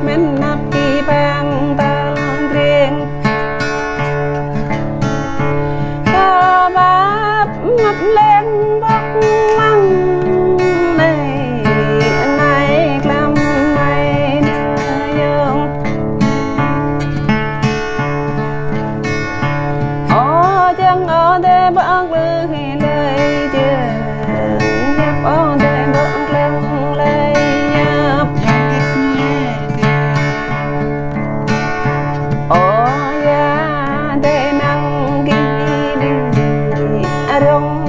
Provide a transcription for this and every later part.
men nắp kỳ bang ta riêng ta bắp ngập lên bắc măng này này làm này dương ở chân ở đây bác lư lời chưa nhập ở đây bác lăng lời nhập ở ya đây năng ghi đi rong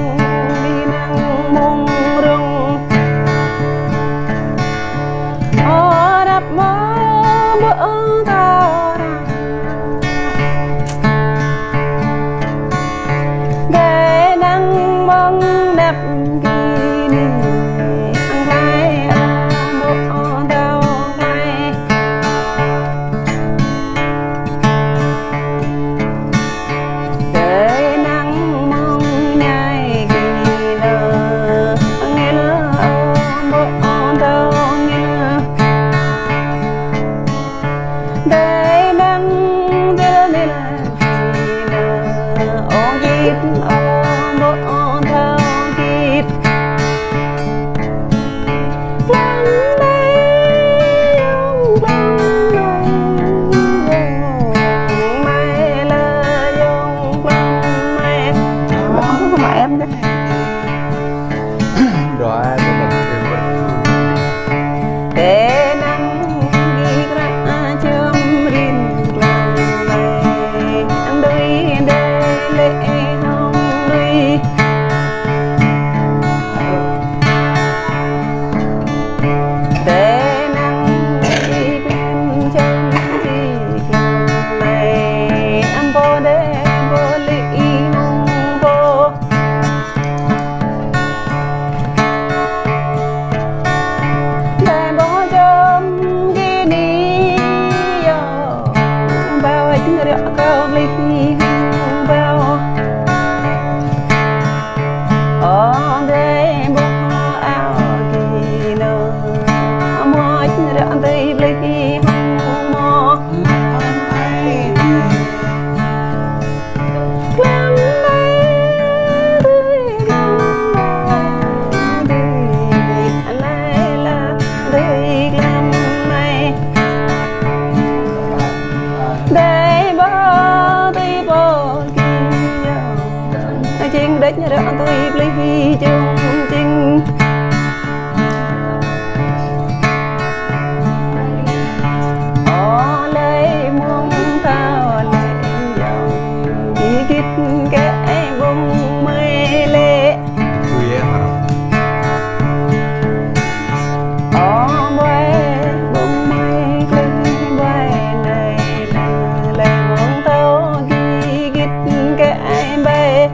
đi năng mong rong ở đập mơ bữa ta để năng mong đẹp ghi đi ngay bộ đâu ngay để năng mong nhai ghi lơ nghe lơ bộ đâu nghe để năng đưa lên ghi lơ ô dịp bộ đâu dịp lăng đây ông lăng mai lơ dông lăng mai không có mẹ em đấy Rồi tôi mình để năng ghi ra chấm rin lăng này anh đuôi để lệ hồng đuôi để năng ghi bên chân gì lăng này anh vô để vô lý nông vô để bỏ chấm ghi đi bao anh rẽ cao lý bao ở đây bỏ áo kỳ nơ mò anh rẽ đây lý mò làm đây là đây làm mày để bỏ tôi bỏ kia chiên đất nhà đó tôi lấy chung chinh ở lấy mong tao lấy dòng đi kít cái bông mây lệ Vui em hả? ở bãi bông mây lên bãi này là mong tao đi kít cái bê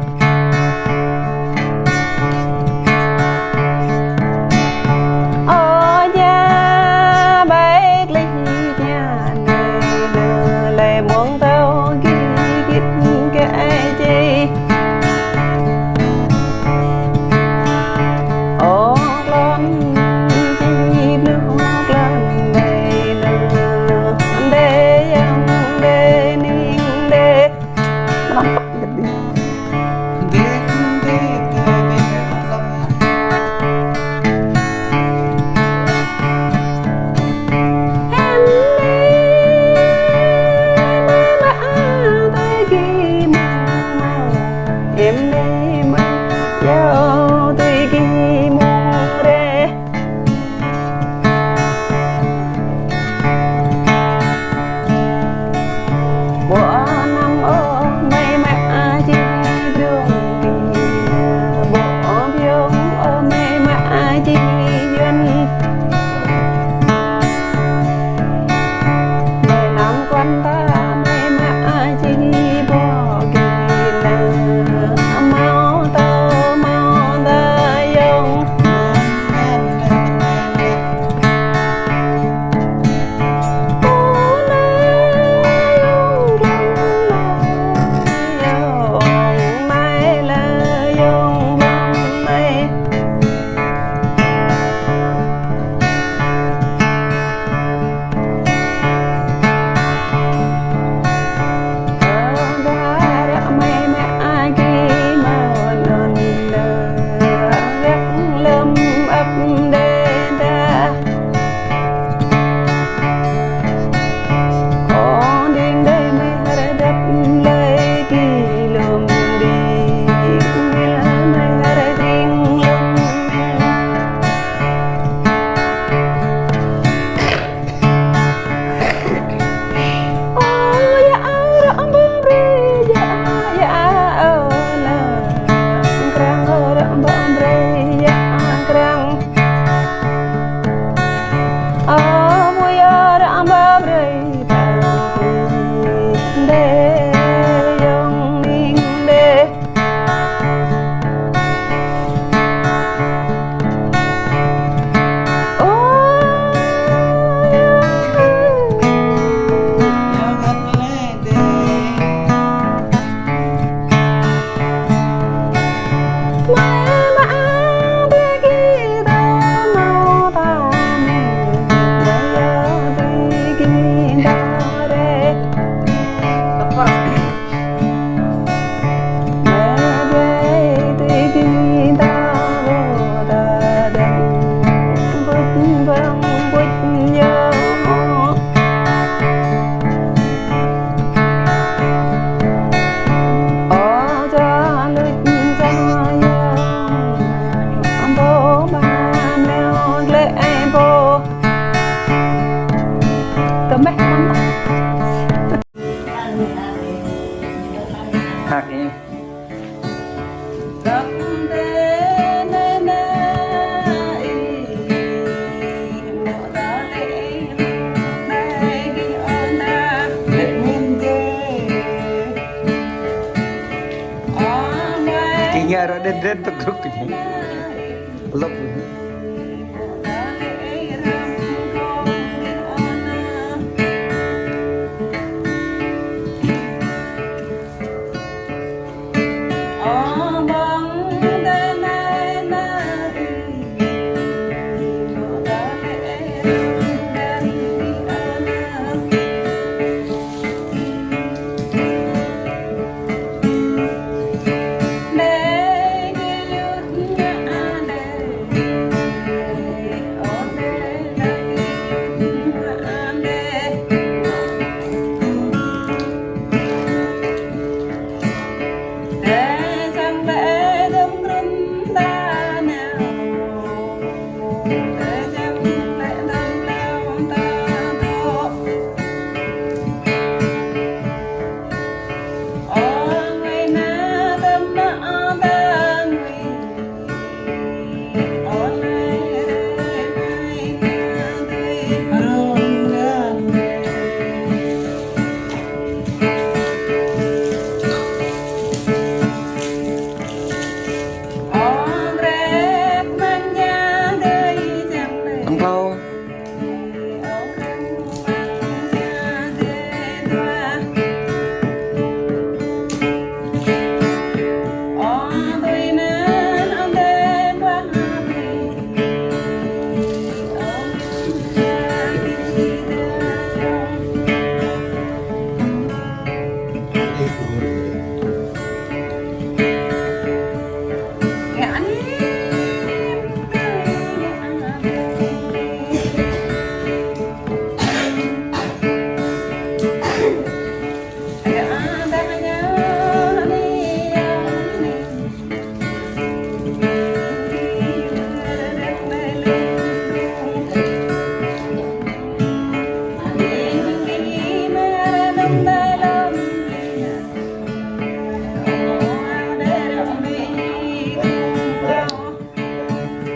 meh mantap. Haknya. Kayaknya ada den tuk tuk ini. Lop.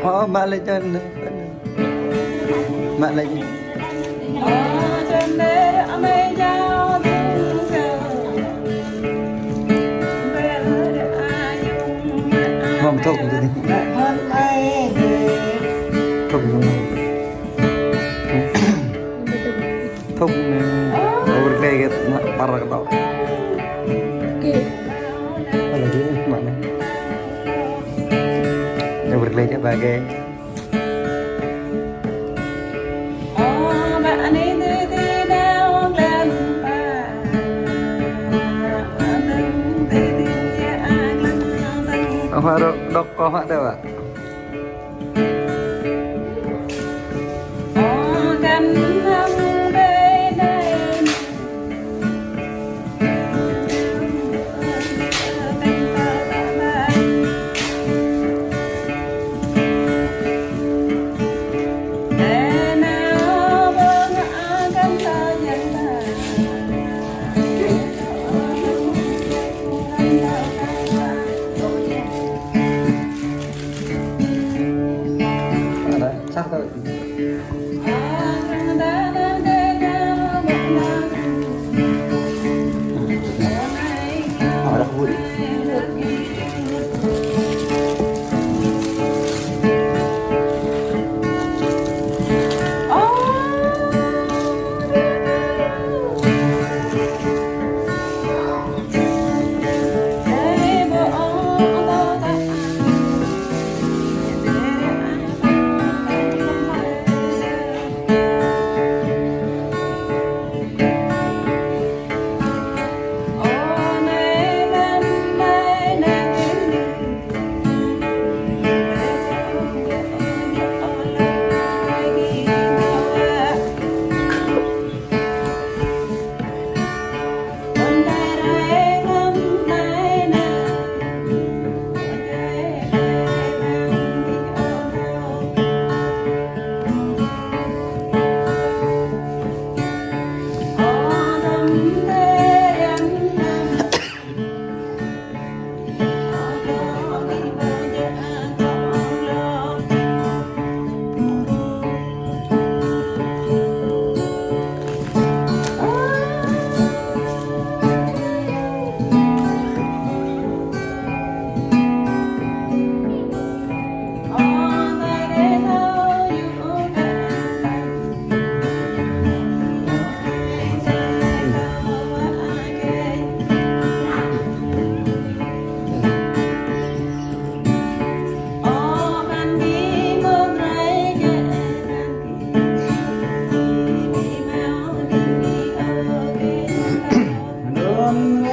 Oh, mak lại cho anh. Mak lại. Không thục gì đi. Thục gì. Thục over đây cái parah ketawa. Kalau gini mana? Yang bergeledek bagai Faruk dok kok ada pak? ำง